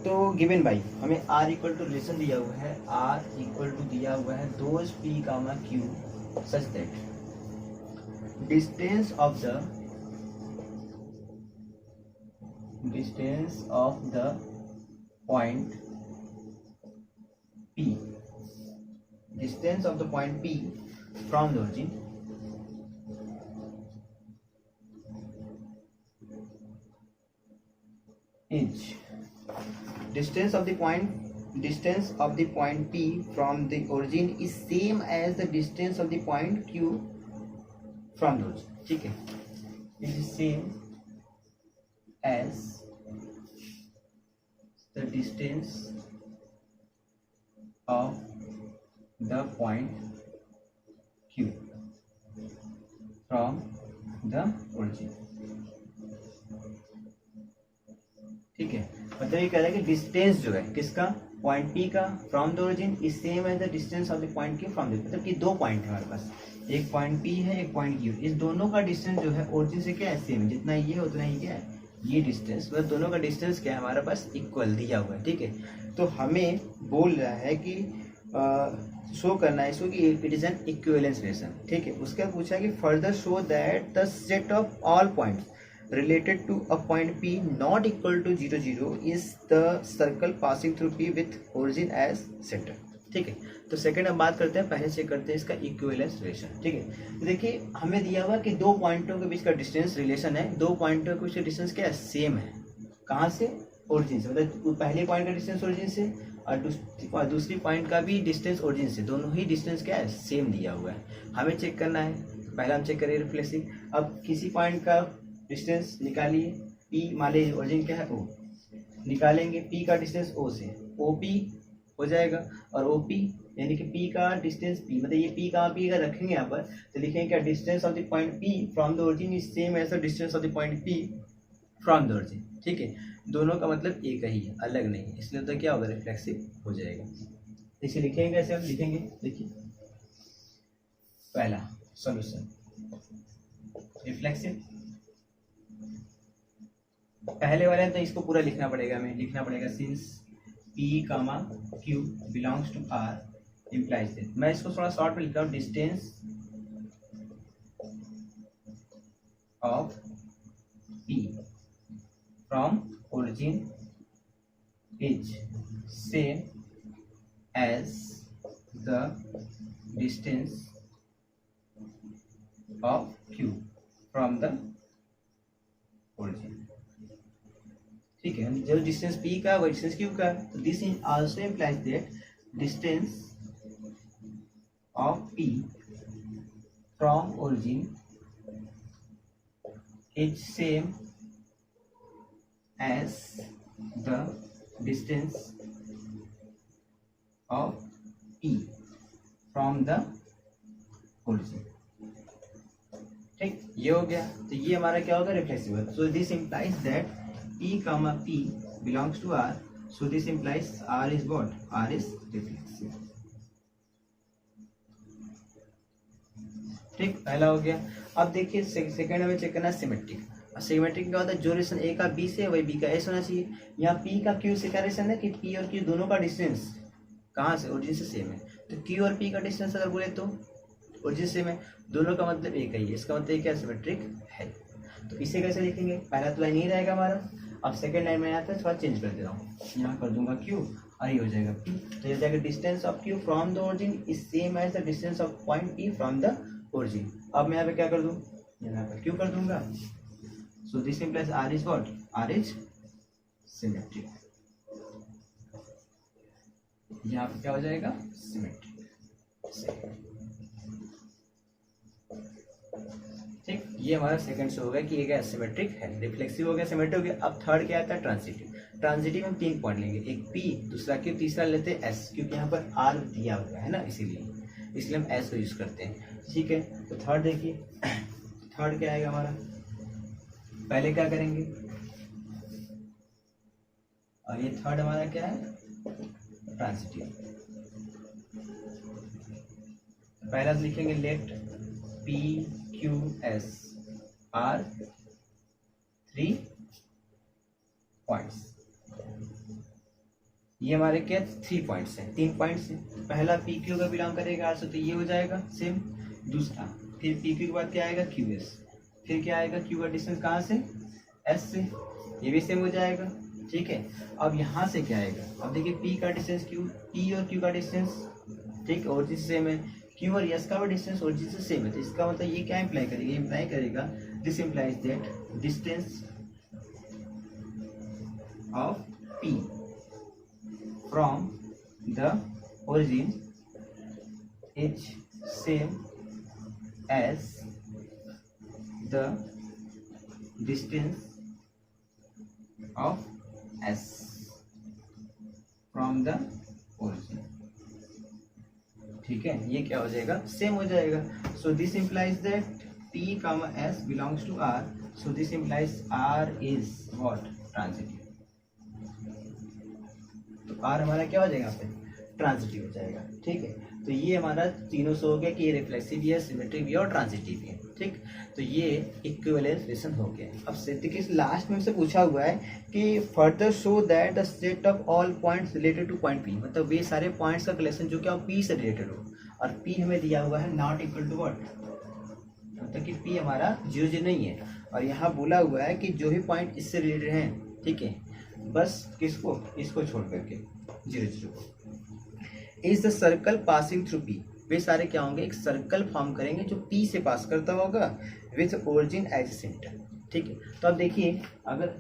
तो गिवन बाई हमें आर इक्वल टू रिलेशन दिया हुआ है, आर इक्वल टू दिया हुआ है those P comma Q such that distance of the point P, distance of the point P from the origin is distance of the point P from the origin is same as the distance of the point Q from the origin. ठीक है, it is same as the distance of the point Q from the origin. ठीक है, मतलब ये कह रहा है कि डिस्टेंस जो है किसका, पॉइंट P का from the origin is same as the distance of the point Q from the, मतलब कि दो पॉइंट है हमारे पास, एक पॉइंट P है एक पॉइंट Q, इस दोनों का डिस्टेंस जो है ओरिजिन से क्या है, सेम है, जितना ये है उतना ही क्या है, ये डिस्टेंस, मतलब दोनों का डिस्टेंस क्या है हमारे पास, इक्वल दिया हुआ है। ठीक है, तो हमें बोल रहा है कि शो करना है इसको कि it is an equivalence relation. ठीक है, उसके बाद पूछा है कि further show that the set of all points related to a point P not equal to 0 0 is the circle passing through P with origin as center। ठीक है, तो सेकंड हम बात करते हैं, पहले चेक करते हैं इसका इक्विवेलेंस रिलेशन। ठीक है, तो देखिए हमें दिया हुआ कि दो पॉइंटों के बीच का डिस्टेंस रिलेशन है, दो पॉइंटों के बीच का डिस्टेंस क्या है, सेम है, कहाँ से, ओरिजिन से, मतलब पहले पॉइंट का डिस्टेंस ओरिजिन से और दूसरी पॉइंट का भी डिस्टेंस ओरिजिन से, दोनों ही डिस्टेंस क्या है, सेम दिया हुआ है। हमें चेक करना है, पहले हम चेक करें रिफ्लेक्सिव। अब किसी पॉइंट का डिस्टेंस निकालिए, पी मान लीजिए ओरिजिन क्या है ओ, निकालेंगे पी का डिस्टेंस ओ से, ओ पी हो जाएगा, और ओ पी यानी कि पी का डिस्टेंस पी, मतलब ये पी कहाँ पी अगर रखेंगे यहाँ पर तो लिखेंगे क्या, distance of the point P from the origin is same as the distance of the point P from the origin. ठीक है, दोनों का मतलब एक ही है, अलग नहीं है, इसलिए तो क्या होगा, रिफ्लेक्सिव हो जाएगा। इसे लिखेंगे कैसे, हम लिखेंगे, देखिए पहला सॉल्यूशन रिफ्लेक्सिव, पहले वाले तो इसको पूरा लिखना पड़ेगा, हमें लिखना पड़ेगा since P comma Q belongs to R implies that, मैं इसको थोड़ा शॉर्ट में लिख रहा हूँ, distance of P from origin is same as the distance of q from the origin। ठीक है, जो डिस्टेंस p का वो डिस्टेंस q का, तो this also implies that distance of p from origin is same as the distance of P from the origin। ठीक, ये हो गया, तो ये हमारा क्या होगा, रिफ्लेक्सिव है। सो this implies that P comma P belongs to R, so this implies R is what, R is reflexive। ठीक, पहला हो गया। अब देखिए सेकंड हमें चेक करना है सिमेट्रिक। सिमेट्रिक क्या होता है, जो रिलेशन ए का बी से वही बी का एस होना चाहिए। यहाँ पी का क्यू से क्या रिलेशन है कि पी और क्यू दोनों का डिस्टेंस कहाँ से, ओरिजिन से सेम है, तो क्यू और पी का डिस्टेंस अगर बोले तो ओरिजिन सेम है, दोनों का मतलब एक ही है, इसका मतलब क्या सिमेट्रिक है। तो इसे कैसे लिखेंगे, पहला तो लाइन नहीं रहेगा हमारा, अब सेकेंड लाइन में यहाँ पे थोड़ा चेंज कर दे रहा हूँ, यहाँ कर दूंगा क्यू और ये हो जाएगा पी, तो ये हो जाएगा distance of Q from the origin is same as the distance of point P from the origin. अब मैं यहाँ पे क्या कर दूँ, यहाँ पर क्यू कर दूंगा, so this implies R is what, R is symmetric। यहाँ पे क्या हो जाएगा, सिमेट्रिक। ठीक, ये हमारा सेकंड से हो गया कि ये क्या सिमेट्रिक है, रिफ्लेक्सिव हो गया, सिमेट्रिक हो गया। अब थर्ड क्या आता है, ट्रांजिटिव। ट्रांजिटिव में 3 पॉइंट लेंगे, एक P, दूसरा Q, तीसरा लेते हैं S, क्योंकि यहाँ पर R दिया हुआ है ना, इसलिए हम S को यूज करते हैं। ठीक है, तो थर्ड देखिए, थर्ड क्या आएगा हमारा, पहले क्या करेंगे, और ये थर्ड हमारा क्या है, ट्रांजिटिव। पहला लिखेंगे let P Q S R 3 points, ये हमारे क्या 3 पॉइंट्स हैं, 3 पॉइंट्स हैं। पहला पी क्यू का बिलोंग करेगा, तो ये हो जाएगा सेम। दूसरा फिर पी क्यू के बाद क्या आएगा, क्यू एस, फिर क्या आएगा, क्यू का डिस्टेंस कहाँ से, एस से, ये भी सेम हो जाएगा। ठीक है, अब यहाँ से क्या आएगा, अब देखिए पी का डिस्टेंस क्यू, पी और क्यू का डिस्टेंस ठीक ओरिजिन से सेम है, क्यू और एस का भी डिस्टेंस ओरिजिन से सेम है, तो इसका मतलब ये क्या इंप्लाई करेगा, इंप्लाई करेगा this implies that distance of P from the origin is same as the distance of S from the origin। ठीक है, ये क्या हो जाएगा, सेम हो जाएगा। So this implies that P comma S belongs to R, so this implies R is what, transitive. तो R हमारा क्या हो जाएगा, यहाँ पे ट्रांजिटिव हो जाएगा। ठीक है, तो ये हमारा तीनों से हो गया कि ये रिफ्लेक्सिव भी है, सिमेट्रिक भी है और ट्रांजिटिव भी है। ठीक, तो ये इक्विवेलेंस रिलेशन हो गया। अब देखिए लास्ट में से पूछा हुआ है कि further show that the set of all points related two point P, मतलब वे सारे पॉइंट्स का कलेक्शन जो क्या पी से रिलेटेड हो, और पी हमें दिया हुआ है नॉट इक्वल टू व्हाट, मतलब कि पी हमारा 0 नहीं है, और यहाँ बोला हुआ है कि जो भी पॉइंट इससे रिलेटेड हैं, ठीक है, बस किसको, इसको छोड़ करके 0 को, is the circle passing through P, वे सारे क्या होंगे, एक सर्कल फॉर्म करेंगे जो पी से पास करता होगा विथ ओरिजिन एज सेंटर। ठीक है, तो अब देखिए अगर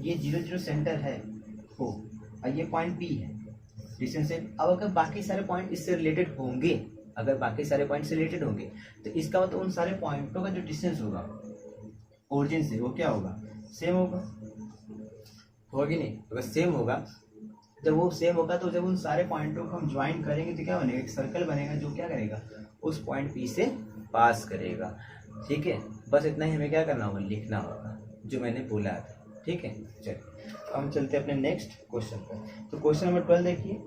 ये 0 0 सेंटर है, हो और ये पॉइंट बी है डिस्टेंस से। अब अगर बाकी सारे पॉइंट इससे रिलेटेड होंगे, अगर बाकी सारे पॉइंट से रिलेटेड होंगे तो इसका मतलब उन सारे पॉइंटों का जो डिस्टेंस होगा ओरिजिन से वो क्या होगा, सेम होगा कि नहीं। अगर सेम होगा, जब वो सेम होगा तो जब उन सारे पॉइंटों को हम ज्वाइन करेंगे तो क्या बनेगा, एक सर्कल बनेगा जो क्या करेगा, उस पॉइंट पी से पास करेगा। ठीक है, बस इतना ही हमें क्या करना होगा, लिखना होगा जो मैंने बोला था। ठीक है, चलिए हम चलते हैं अपने नेक्स्ट क्वेश्चन पर। तो क्वेश्चन नंबर 12 देखिए,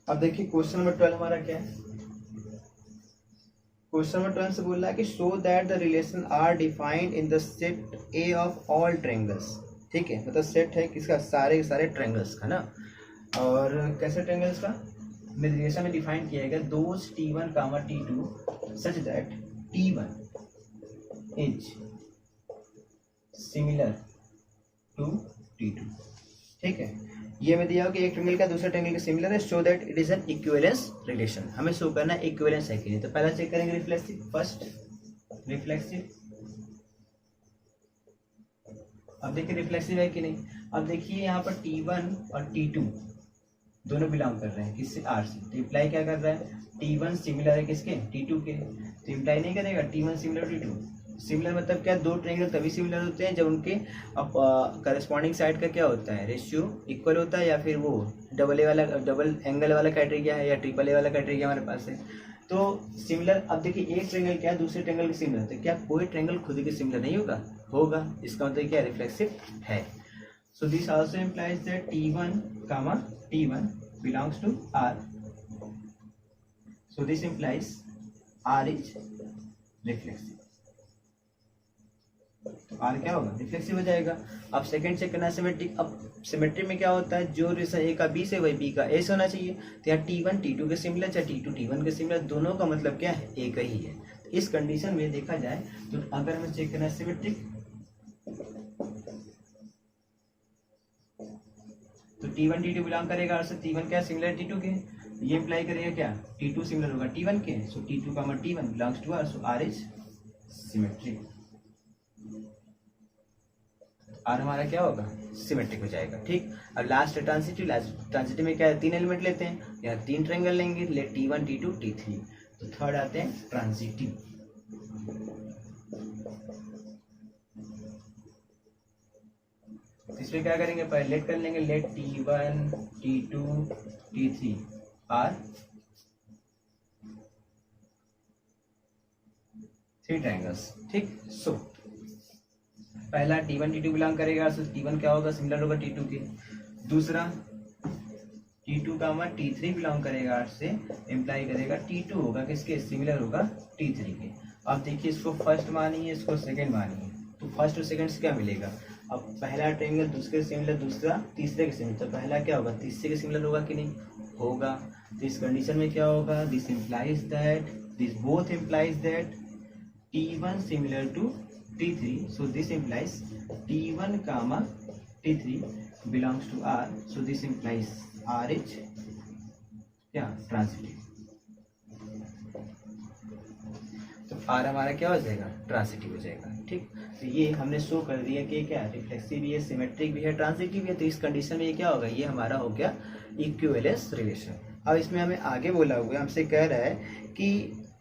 अब देखिए क्वेश्चन नंबर 12 हमारा क्या है। क्वेश्चन नंबर 12 से बोल रहा है कि show that the relation R defined in the set A of all triangles. ठीक है, मतलब सेट है किसका, सारे सारे ट्रायंगल्स का ना। और कैसे ट्रायंगल्स का रिलेशन में डिफाइन किया गया, those T1, T2 such that T1 इज सिमिलर टू T2। ठीक है, ये में दिया हो कि एक ट्रायंगल का दूसरे ट्रायंगल के सिमिलर है, show that it is an equivalence relation. हमें शो करना है इक्विवेलेंस है कि नहीं। तो पहला चेक करेंगे रिफ्लेक्सिव, फर्स्ट रिफ्लेक्सिव। अब देखिए रिफ्लेक्सिव है कि नहीं। अब देखिए यहाँ पर T1 और T2 दोनों बिलोंग कर रहे हैं किससे, R से। तो इम्प्लाई क्या कर रहा है, T1 सिमिलर है किसके, T2 के। तो इम्प्लाई नहीं करेगा T1 सिमिलर T2। सिमिलर मतलब क्या, दो ट्रायंगल तभी सिमिलर होते हैं जब उनके करस्पॉन्डिंग साइड का क्या होता है, रेशियो इक्वल होता है, या फिर वो डबल एंगल वाला क्राइटेरिया है या ट्रिपल ए वाला क्राइटेरिया हमारे पास है। तो सिमिलर, अब देखिए एक ट्रायंगल क्या है दूसरे ट्रायंगल के सिमिलर, तो क्या कोई ट्रायंगल खुद के सिमिलर नहीं होगा, इसका मतलब क्या, रिफ्लेक्सिव है। So this also implies that T1 belongs to R. So this implies R is reflexive. तो R क्या होगा, रिफ्लेक्सिव हो जाएगा। अब सेकंड चेक करना सिमेट्रिक। अब सिमेट्री में क्या होता है, जो रिलेशन ए का बी से वही बी का ए से होना चाहिए। तो यहाँ T1 T2 के सिमिलर चाहे T2 T1 के सिमिलर, दोनों का मतलब क्या है, एक ही है। तो इस कंडीशन में देखा जाए तो अगर हमें चेक करना सिमेट्रिक, तो T1 T2 बिलोंग करेगा और T1 क्या सिमिलर T2 के, ये अप्लाई करेगा क्या, T2 सिमिलर होगा T1 के। सो T2 का T1 बिलोंग्स टू R, सो R इज सिमेट्रिक। R हमारा क्या होगा, सिमेट्रिक हो जाएगा। ठीक, अब लास्ट ट्रांजिटिव में क्या है, तीन एलिमेंट लेते हैं, यहाँ तीन ट्रायंगल लेंगे, ले T1 T2 T3। तो थर्ड आते हैं ट्रांजिटिव। इसमें क्या करेंगे, पहले लेट कर लेंगे, late T1 T2 T3 are three triangles. ठीक, सो पहला T1 T2 बिलोंग करेगा, तो T1 क्या होगा, सिमिलर होगा T2 के। दूसरा T2 का T3 बिलोंग करेगा R से, इम्प्लाई करेगा T2 होगा किसके, सिमिलर होगा T3 के। अब देखिए इसको फर्स्ट मानिए, इसको सेकंड मानिए, तो फर्स्ट और सेकंड से क्या मिलेगा। अब पहला ट्रायंगल दूसरे के सिमिलर, दूसरा तीसरे के सिमिलर, तो पहला क्या होगा, तीसरे के सिमिलर होगा कि नहीं, होगा। तो इस कंडीशन में क्या होगा, this implies that, this both implies that T1 similar to T3, so this implies T1 comma T3 belongs to R, so this implies R is क्या, ट्रांजिटिव। तो R हमारा क्या हो जाएगा, ट्रांजिटिव हो जाएगा। ठीक, तो ये हमने शो कर दिया कि क्या रिफ्लेक्सिव भी है, सिमेट्रिक भी है, ट्रांजिटिव भी है। तो इस कंडीशन में ये क्या होगा, ये हमारा हो गया इक्विवेलेंस रिलेशन। अब इसमें हमें आगे बोला हुआ, हमसे कह रहा है कि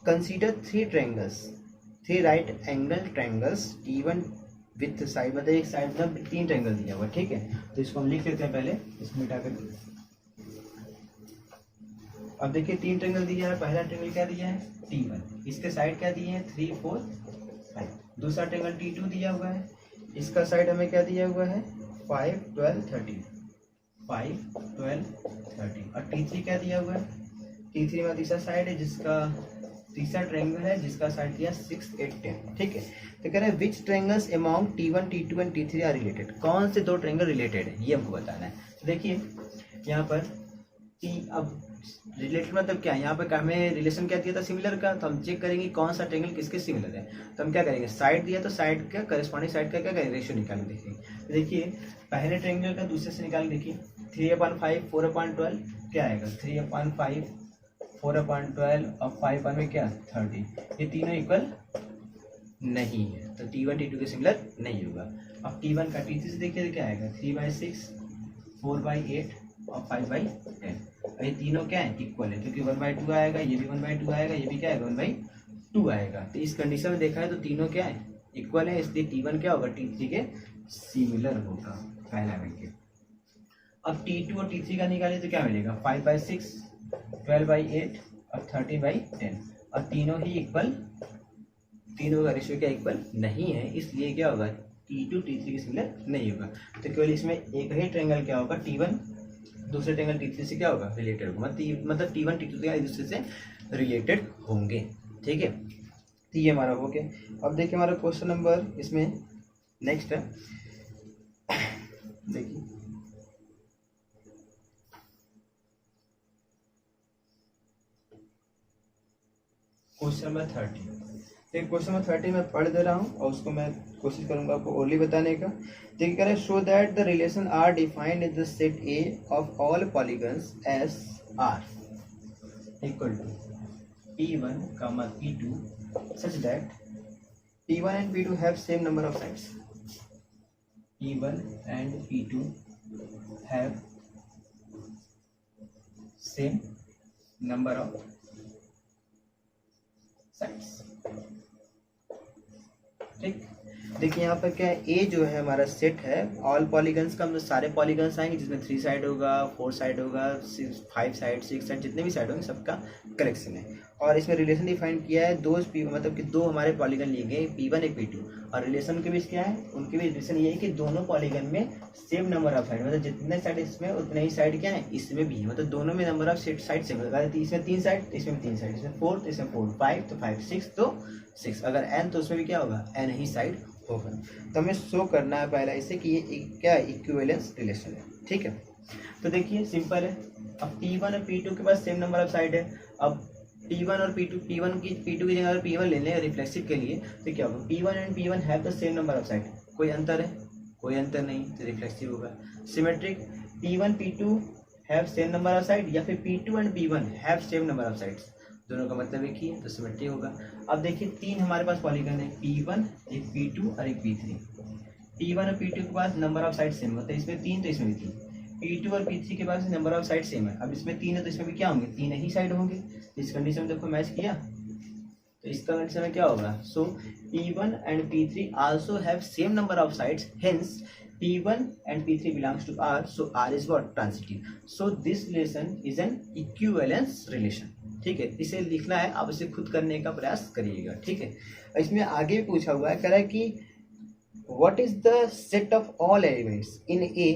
consider three triangles, three right angle triangles T1 with side, मतलब एक साइड में तीन ट्रायंगल दिया हुआ। ठीक है, तो इसको हम लिख लेते हैं पहले, इसको मिटा कर। अब देखिए तीन ट्रायंगल दिया है, पहला ट्रायंगल क्या दिया है, T1, इसके साइड क्या दिए हैं, 3 4 5। दूसरा ट्रायंगल T2 दिया हुआ है, इसका साइड हमें क्या दिया हुआ है, 5 12 13, 5 12 13। और T3 क्या दिया हुआ है, T3 में तीसरा साइड है, जिसका तीसरा ट्रायंगल है, जिसका साइड दिया 6 8 10। ठीक है, तो कह रहे हैं which triangles among T1 T2 and T3 are related, कौन से दो ट्रायंगल रिलेटेड है, ये हमको बताना है। तो देखिए यहाँ पर अब रिलेटेड मतलब क्या, यहाँ पर हमें रिलेशन क्या दिया था, सिमिलर का। तो हम चेक करेंगे कौन सा ट्रायंगल किसके सिमिलर है। तो हम क्या करेंगे, साइड दिया तो साइड का करस्पॉन्डिंग साइड का क्या करेंगे, रेशियो निकालेंगे। देखिए पहले ट्रायंगल का दूसरे से निकाल, देखिए 3/5 4/12 क्या आएगा 3/5 4/12 और 5 में क्या 30, ये तीनों इक्वल नहीं है, तो T1 T2 के सिमिलर नहीं होगा। अब T1 का T3 से देखिए तो क्या आएगा 3/6 4/8 और 5/10, ये तीनों क्या है इक्वल है, क्योंकि 1/2 आएगा, ये भी 1/2 आएगा, ये भी क्या आएगा 1/2 आएगा। तो इस कंडीशन में देखा है तो तीनों क्या है इक्वल है, इसलिए T1 क्या होगा T3 के सिमिलर होगा पहला में। अब T2 और T3 का निकाले तो क्या मिलेगा 5/6 12/8 और 30/10, और तीनों ही इक्वल, तीनों का रेशियो क्या इक्वल नहीं है, इसलिए क्या होगा T2 T3 के सिमिलर नहीं होगा। तो केवल इसमें एक ही ट्रायंगल क्या होगा T1 दूसरे ट्रायंगल T3 से क्या होगा रिलेटेड होगा, मतलब T1 T2 एक दूसरे से रिलेटेड होंगे। ठीक है, तो ये हमारा हो गया। अब देखिए हमारा क्वेश्चन नंबर इसमें नेक्स्ट है, देखिए क्वेश्चन नंबर 30। क्वेश्चन नंबर 30 मैं पढ़ दे रहा हूँ और उसको मैं कोशिश करूंगा आपको ओनली बताने का। देखिए कह रहे हैं show that the relation R defined in the set A of all polygons S R equal to P1, P2 such that P1 and P2 have same number of sides. P1 and P2 have same number of sides. ठीक, देखिए यहाँ पर क्या है ए जो है हमारा सेट है ऑल पॉलीगन्स का, मतलब सारे पॉलीगन्स आएंगे जिसमें 3 साइड होगा, 4 साइड होगा, 5 साइड 6 साइड जितने भी साइड होंगे सबका कलेक्शन है। और इसमें रिलेशन डिफाइन किया है दो मतलब कि दो हमारे पॉलीगन लिए गए P1 एक P2, और रिलेशन के बीच क्या है उनके बीच रिलेशन ये है कि दोनों पॉलीगन में सेम नंबर ऑफ साइड, मतलब जितने साइड इसमें उतने ही साइड क्या है इसमें भी है, मतलब दोनों में नंबर ऑफ साइड सेम है। अगर इसमें 3 साइड तो इसमें 3 साइड, इसमें 4 तो इसमें 4, 5 तो 5, 6 तो 6, अगर n तो उसमें भी क्या होगा n ही साइड होगा। तो हमें शो करना है पहला इसे कि ये क्या इक्विवेलेंस रिलेशन है। ठीक है, तो देखिए सिंपल है। अब P1 और P2 के पास सेम नंबर ऑफ साइड है। अब P1 और P2 P1 की P2 की जगह अगर P1 ले लें रिफ्लेक्सिव के लिए तो क्या होगा P1 and P1 have the same number of side, कोई अंतर है कोई अंतर नहीं, तो रिफ्लेक्सिव होगा। Symmetric P1 P2 have same number of side, या फिर P2 and P1 have same number of sides, दोनों का मतलब एक ही है तो सिमेट्रिक होगा। अब देखिए तीन हमारे पास पॉलीगन है P1 एक P2 और एक P3। P1 और P2 के पास नंबर ऑफ साइड सेम होता है, इसमें 3 तो इसमें भी 3। P2 और P3 के पास नंबर ऑफ साइड सेम है, अब इसमें 3 है तो इसमें भी क्या होंगे 3 ही साइड होंगे। इस कंडीशन में देखो मैच किया तो इस कंडीशन में क्या होगा, सो P1 and P3 also have same number of sides, hence P1 and P3 belongs to R, so R is what transitive, so this relation is an equivalence relation। ठीक है, इसे लिखना है, आप इसे खुद करने का प्रयास करिएगा। ठीक है, इसमें आगे भी पूछा हुआ है, कह रहा है कि what is the set of all elements in A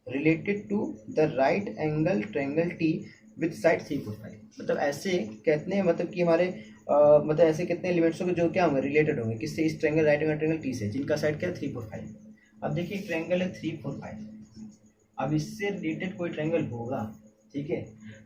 related to the right angle triangle T with side 3, 4, 5, मतलब ऐसे कहते हैं, मतलब कि हमारे मतलब ऐसे कितने एलिमेंट्स होंगे जो क्या होंगे रिलेटेड होंगे किससे, इस triangle right angle triangle T से, जिनका साइड क्या है 3, 4, 5। अब देखिए ट्रायंगल है 3, 4, 5, अब इससे रिलेटेड कोई ट्रायंगल होगा। ठीक है,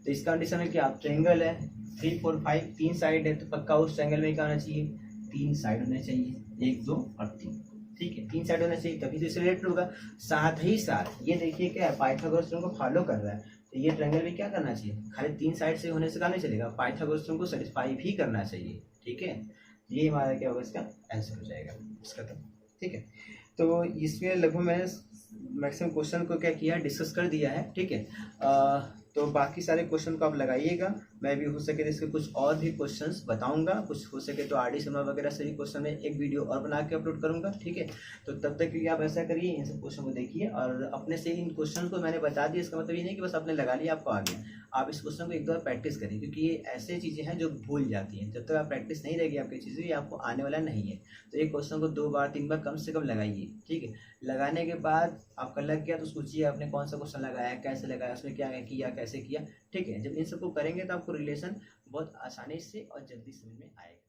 तो इस कंडीशन में क्या ट्रायंगल है 3, 4, 5 3 साइड है, तो पक्का उस ट्रायंगल में क्या होना चाहिए 3 साइड होने चाहिए, 1, 2 और 3। ठीक है, 3 साइड होना चाहिए तभी तो इससे रिलेटेड होगा। साथ ही साथ ये देखिए क्या है पाइथागोरस थ्योरम को फॉलो कर रहा है, तो ये ट्रायंगल भी क्या करना चाहिए, खाली 3 साइड से होने से काम नहीं चलेगा, पाइथागोरस थ्योरम को सेटिस्फाई भी करना चाहिए। ठीक है, ये हमारा क्या होगा इसका आंसर हो जाएगा इसका। तो ठीक है, तो इसमें लगभग मैंने मैक्सिमम क्वेश्चन को क्या किया डिस्कस कर दिया है। ठीक है, तो बाकी सारे क्वेश्चन को आप लगाइएगा, मैं भी हो सके तो इसके कुछ और भी क्वेश्चंस बताऊंगा, कुछ हो सके तो RD शर्मा वगैरह से भी क्वेश्चन में एक वीडियो और बना के अपलोड करूंगा। ठीक है, तो तब तक के लिए आप ऐसा करिए, इन सब क्वेश्चन को देखिए और अपने से इन क्वेश्चन को मैंने बता दिया, इसका मतलब ये नहीं कि बस आपने लगा लिया आपको आ गया, आप इस क्वेश्चन को एक दो बार प्रैक्टिस करिए, क्योंकि ये ऐसे चीज़ें हैं जो भूल जाती हैं, जब तक आप प्रैक्टिस नहीं रहेगी आपकी चीज़ें ये आपको आने वाला नहीं है। तो एक क्वेश्चन को 2 बार 3 बार कम से कम लगाइए। ठीक है, लगाने के बाद आपका लग गया तो सोचिए आपने कौन सा क्वेश्चन लगाया, कैसे लगाया, उसमें क्या किया, कैसे किया। ठीक है, जब इन सबको करेंगे तो आपको रिलेशन बहुत आसानी से और जल्दी समझ में आएगा।